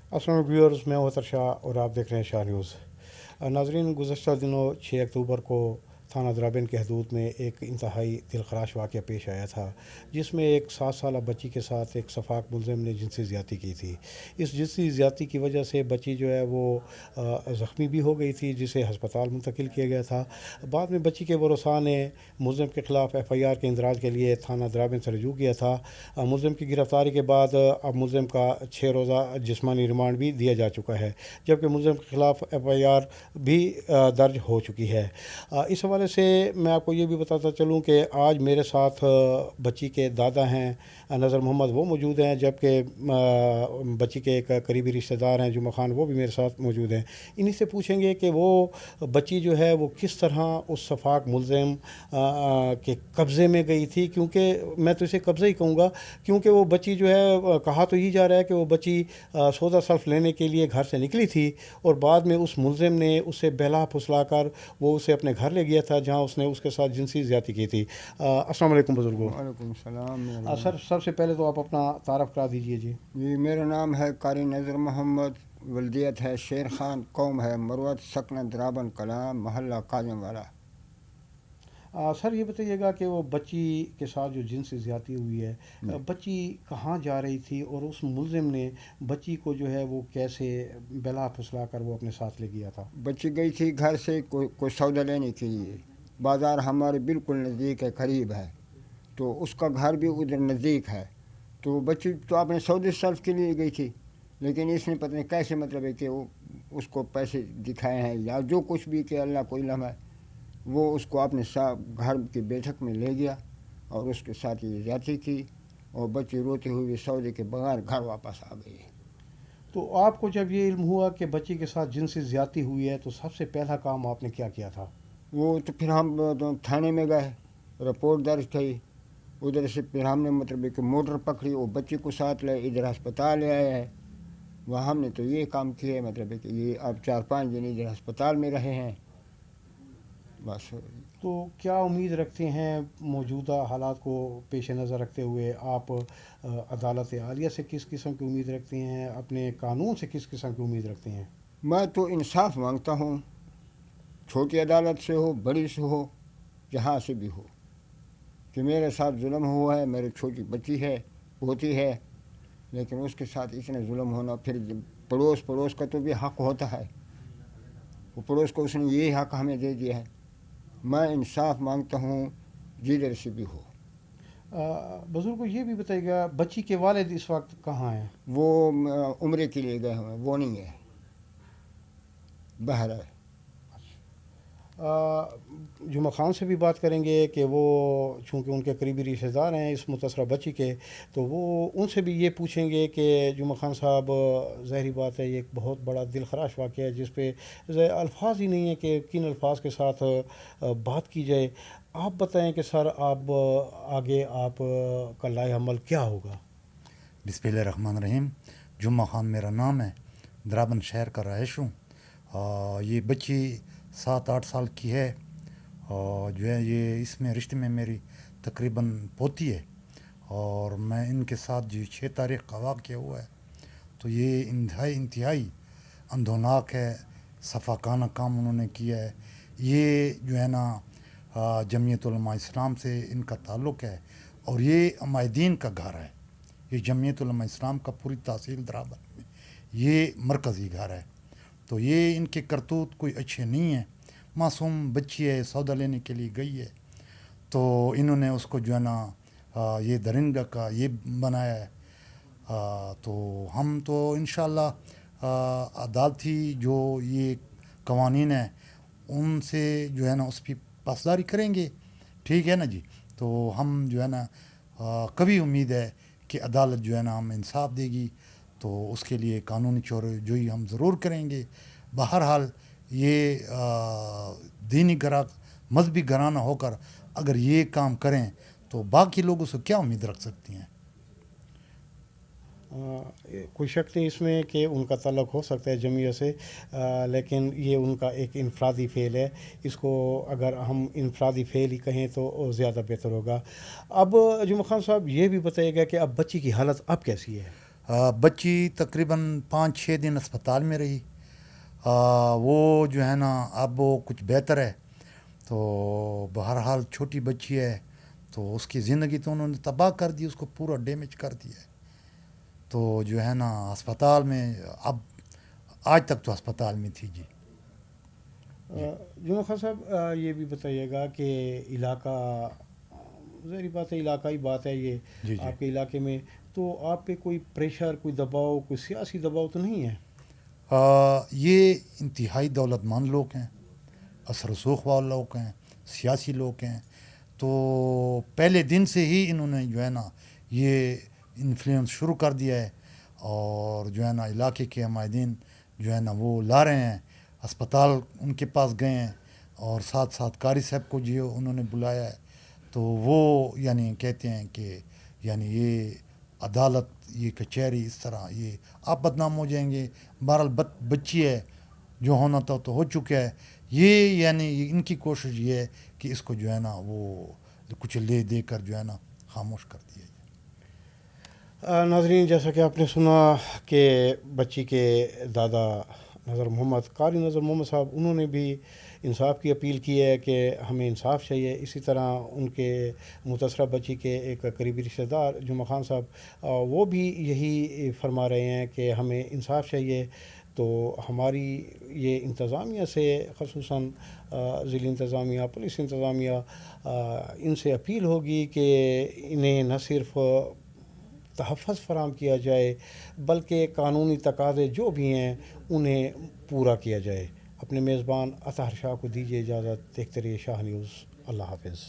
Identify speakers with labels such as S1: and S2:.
S1: अस्सलाम व्यूअर्स, मैं हूं अतर शाह और आप देख रहे हैं शाह न्यूज़। नाजरीन, गुज़श्ता दिनों 6 अक्टूबर को थाना द्राबिन की हदूद में एक इंतहाई दिलखराश वाक़या पेश आया था, जिसमें एक 7 साला बच्ची के साथ एक सफाक मुलज़िम ने जिनसी ज़्यादती की थी। इस जिनसी ज़्यादती की वजह से बच्ची जो है वो ज़ख्मी भी हो गई थी, जिसे हस्पताल मुंतकिल किया गया था। बाद में बच्ची के वरसा ने मुलज़िम के ख़िलाफ़ FIR के इंदराज के लिए थाना द्राबिन से रजू किया था। मुलज़िम की गिरफ़्तारी के बाद अब मुलज़िम का 6 रोज़ा जिस्मानी रिमांड भी दिया जा चुका है, जबकि मुलज़िम के ख़िलाफ़ FIR भी दर्ज हो चुकी है। इस हवाले से मैं आपको ये भी बताता चलूँ कि आज मेरे साथ बच्ची के दादा हैं नज़र मोहम्मद, वो मौजूद हैं, जबकि बच्ची के एक करीबी रिश्तेदार हैं जुमा खान, वो भी मेरे साथ मौजूद हैं। इन्हीं से पूछेंगे कि वो बच्ची जो है वो किस तरह उस सफाक मुलज़िम के कब्ज़े में गई थी, क्योंकि मैं तो इसे कब्ज़ा ही कहूँगा, क्योंकि वो बच्ची जो है कहा तो ही जा रहा है कि वो बच्ची सौदा सल्फ लेने के लिए घर से निकली थी और बाद में उस मुलज़िम ने उसे बहला फुसला कर वो उसे अपने घर ले गया था, जहाँ उसने उसके साथ जिनसी ज़्यादती की थी। अस्सलाम वालेकुम बुज़ुर्गो।
S2: वालेकुम सलाम मेहरबान।
S1: सर, सबसे पहले तो आप अपना तारफ़ करा दीजिए जी।
S2: जी, मेरा नाम है कारी नज़र मोहम्मद, वल्दियत है शेर खान, कौम है मरवत, सकन द्राबन कलाम, महल्ला काजम वाला।
S1: सर, ये बताइएगा कि वो बच्ची के साथ जो जिनसी ज़्यादती हुई है,
S2: जी,
S1: बच्ची कहाँ जा रही थी और उस मुलज़िम ने बच्ची को जो है वो कैसे बहला फुसला कर वो अपने साथ ले गया था?
S2: बच्ची गई थी घर से कोई सौदा लेने के लिए। बाज़ार हमारे बिल्कुल नज़दीक है, करीब है, तो उसका घर भी उधर नज़दीक है। तो बच्ची तो अपने सौदे सल्फ के लिए गई थी, लेकिन इसने पता नहीं कैसे, मतलब है कि वो उसको पैसे दिखाए हैं या जो कुछ भी कि अल्लाह को इल्म है, वो उसको अपने साथ घर की बैठक में ले गया और उसके साथ ये ज्यादती की और बच्ची रोते हुए सौदे के बगैर घर वापस आ गई।
S1: तो आपको जब ये इल्म हुआ कि बच्ची के साथ जिनसी ज़्यादती हुई है, तो सबसे पहला काम आपने क्या किया था?
S2: वो तो फिर हम तो थाने में गए, रिपोर्ट दर्ज की। उधर से फिर हमने मतलब एक मोटर पकड़ी, वो बच्ची को साथ ले इधर अस्पताल ले आए हैं। वहाँ हमने तो ये काम किए, मतलब है कि ये अब 4-5 दिन इधर अस्पताल में रहे हैं बस।
S1: तो क्या उम्मीद रखते हैं मौजूदा हालात को पेश नज़र रखते हुए आप अदालत आलिया से किस किस्म की उम्मीद रखते हैं, अपने कानून से किस किस्म की उम्मीद रखते हैं?
S2: मैं तो इंसाफ मांगता हूँ, छोटी अदालत से हो बड़ी से हो, जहाँ से भी हो, कि मेरे साथ जुल्म हुआ है, मेरी छोटी बच्ची है, पोती है, लेकिन उसके साथ इतना जुल्म होना, फिर पड़ोस पड़ोस का तो भी हक़ होता है, वो पड़ोस को उसने ये हक़ हमें दे दिया है। मैं इंसाफ मांगता हूँ जिधर से भी हो।
S1: बुज़ुर्ग को ये भी बताइएगा, बच्ची के वालिद इस वक्त कहाँ हैं?
S2: वो उम्रे के लिए गए हुए हैं, वो नहीं है, बहर है।
S1: जुमा खान से भी बात करेंगे कि वो चूँकि उनके करीबी रिश्तेदार हैं इस मुतसरा बच्ची के, तो वो उनसे भी ये पूछेंगे कि जुमा खान साहब, ज़ाहिरी बात है ये एक बहुत बड़ा दिल खराश वाक़या है, जिस पे अल्फाज ही नहीं है कि किन अल्फाज के साथ बात की जाए। आप बताएं कि सर, आप आगे आप का लाए अमल क्या होगा?
S3: बिस्मिल्लाहिर्रहमानिर्रहीम। जुम्मा खान मेरा नाम है, द्राबन शहर का रहायश हूँ। ये बच्ची 7-8 साल की है और जो है ये इसमें रिश्ते में मेरी तकरीबन पोती है। और मैं इनके साथ जो 6 तारीख़ का वाक़या हुआ है, तो ये इंतहाई अंधोनाक है, सफ़ाकाना काम उन्होंने किया है। ये जो है ना जमीयत उलमा इस्लाम से इनका ताल्लुक़ है और ये अमायदीन का घर है। ये जमीयत उलमा इस्लाम का पूरी तहसील द्राबन में ये मरकज़ी घर है। तो ये इनके करतूत कोई अच्छे नहीं हैं। मासूम बच्ची है, सौदा लेने के लिए गई है, तो इन्होंने उसको जो है ना ये दरिंदा का ये बनाया है। तो हम तो इंशाअल्लाह अदालती जो ये कवानीन है उनसे जो है ना उस पर पासदारी करेंगे, ठीक है ना जी। तो हम जो है ना कभी उम्मीद है कि अदालत जो है ना हमें इंसाफ देगी, तो उसके लिए कानूनी जोई हम ज़रूर करेंगे। बहरहाल ये दीनी गरा मजहबी घराना होकर अगर ये काम करें तो बाकी लोगों से क्या उम्मीद रख सकती हैं।
S1: कोई शक नहीं इसमें कि उनका तल्लुक़ हो सकता है जमीयत से, लेकिन ये उनका एक इनफरादी फ़ेल है। इसको अगर हम इनफरादी फ़ेल ही कहें तो ज़्यादा बेहतर होगा। अब जुमा खान साहब, ये भी बताइएगा कि अब बच्ची की हालत अब कैसी है?
S3: بچی تقریباً 5-6 دن اسپتال میں رہی. وہ جو ہے نا اب وہ کچھ بہتر ہے. تو بہرحال چھوٹی بچی ہے تو اس کی زندگی تو انہوں نے تباہ کر دی, اس کو پورا ڈیمیج کر دیا ہے. تو جو ہے نا اسپتال میں اب آج تک تو اسپتال میں تھی جی.
S1: جمعہ خان صاحب یہ بھی بتائیے گا کہ علاقہ ظاہری بات ہے, علاقائی بات ہے یہ
S3: جی جی.
S1: آپ کے علاقے میں, تو آپ پہ کوئی پریشر, کوئی دباؤ, کوئی سیاسی دباؤ تو نہیں ہے؟
S3: یہ انتہائی دولت مند لوگ ہیں, اثر رسوخ والے لوگ ہیں, سیاسی لوگ ہیں. تو پہلے دن سے ہی انہوں نے جو ہے نا یہ انفلوئنس شروع کر دیا ہے, اور جو ہے نا علاقے کے عمائدین جو ہے نا وہ لا رہے ہیں. اسپتال ان کے پاس گئے ہیں, اور ساتھ ساتھ قاری صاحب کو جو انہوں نے بلایا ہے. تو وہ یعنی کہتے ہیں کہ یعنی یہ عدالت, یہ کچہری اس طرح یہ آپ بدنام ہو جائیں گے. بہرحال بچی ہے, جو ہونا تھا تو ہو چکا ہے. یہ یعنی ان کی کوشش یہ ہے کہ اس کو جو ہے نا وہ کچھ لے دے کر جو ہے نا خاموش کر دیا جائے.
S1: ناظرین, جیسا کہ آپ نے سنا کہ بچی کے دادا نظر محمد, قاری نظر محمد صاحب, انہوں نے بھی انصاف کی اپیل کی ہے کہ ہمیں انصاف چاہیے. اسی طرح ان کے متاثرہ بچی کے ایک قریبی رشتہ دار جمعہ خان صاحب, وہ بھی یہی فرما رہے ہیں کہ ہمیں انصاف چاہیے. تو ہماری یہ انتظامیہ سے, خصوصاً ضلعی انتظامیہ, پولیس انتظامیہ, ان سے اپیل ہوگی کہ انہیں نہ صرف تحفظ فراہم کیا جائے بلکہ قانونی تقاضے جو بھی ہیں انہیں پورا کیا جائے. اپنے میزبان اطہر شاہ کو دیجیے اجازت. دیکھتے رہیے شاہ نیوز. اللہ حافظ.